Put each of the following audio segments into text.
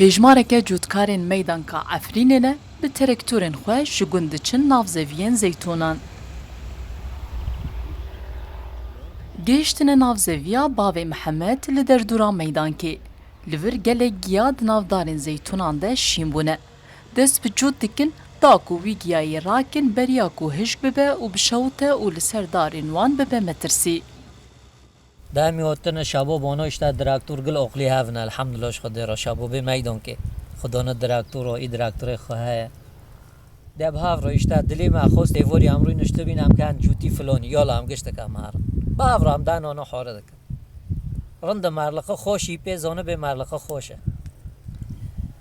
هجمارك جودكارن ميدان کا عفرینه به ترکتورن خواه شگند چن ناف زویین زیتونان. گشتن ناف زویا باوی محمد لدر دوران میدان که لور گله گیاد ناف دارن زیتونان ده شیم بونه. دست به جود دکن داکو وی گیایی راکن بریاکو هشک ببه و بشوته و لسر دارن وان ببه مترسی. دائمی وقتنا شباب آنها اشتاد دراکتور گل اقلی هفنا الحمدلله خدا را شباب میدان که خدا نه دراکتور و ای دراکتور خواهی دب هاف را اشتاد دلی ما خوست دیواری امروی نشته بینم که جوتی فلانی یالا هم گشته که مهار با افرام دان آنها حاره دکن رند مرلقه خوشی پیزانه به مرلقه خوشه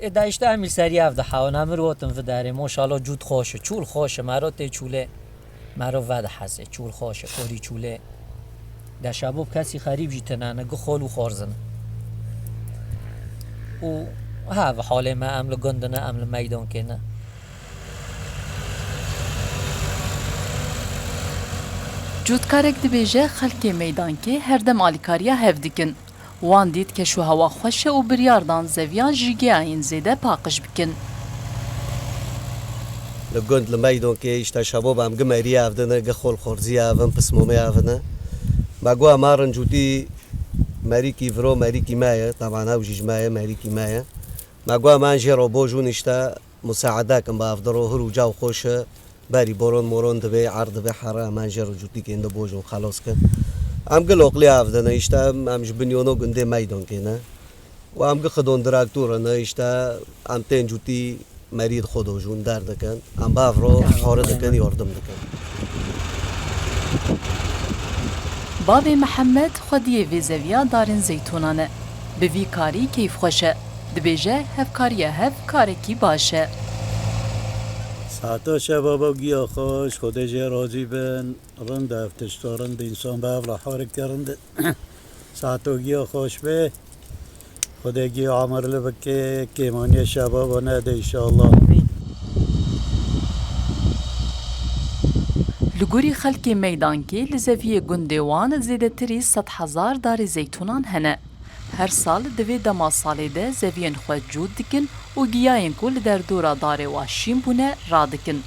ادا اشتاد امیل سری افده حوان امر وقتم فداری ماشاءالله جود خوشه چول خوشه مرا تی چوله مرا ود حسه چول خوشه کوری چوله در شباب کسی خریب جیتنه نگه خالو خارزنه و ها حال ما عمل گندنه عمل میدان کنه جودکارک دبیجه خلک میدان که هر دم آلیکاریا هفدکن وان دید که شو هوا خوشه و بریاردان زویان جیگه این زیده پاقش بکن لگند لمیدان که اشتا شباب هم گمری هفدنه گه خال خارزی هفن پسمومه هفنه ماگو امارن جوتی مریکی فرو مریکی مایا طبعا هاوجيج مایا مریکی مایا ماگو امان جرو بوجون اشتا مساعده کن با افدرو هرو جاو خوشه باری بورون مورون دبی عرض به حرا امان جرو جوتی که انده بوجون خلاص کن ام گل اقلی افدنه اشتا ام جبنیونو گنده میدان کنه و ام گل خدون دراکتورنه اشتا ام تین جوتی مرید خودو جون درد کن ام با افرو حاره دکن یاردم دکن باوی محمد خودیه وی زویا دارن زیتونانه به وی کاری کیف خوشه دبیجه هفکاریه هف کارکی باشه ساعتا شبابا گیا خوش خودجه راضی بن رند افتشتارن به انسان به افلا حارک کرند ساعتا گیا خوش به خدا گیا عمر لبکه کیمانی شبابا نده انشاءالله لگوری خلک میدان که لزوی گندوان زیده تری 100,000 داری زیتونان هنه. هر سال دوی دما سالی ده زوین خود جود دکن و گیاین کل در دورا داره و شیم بونه را دکن.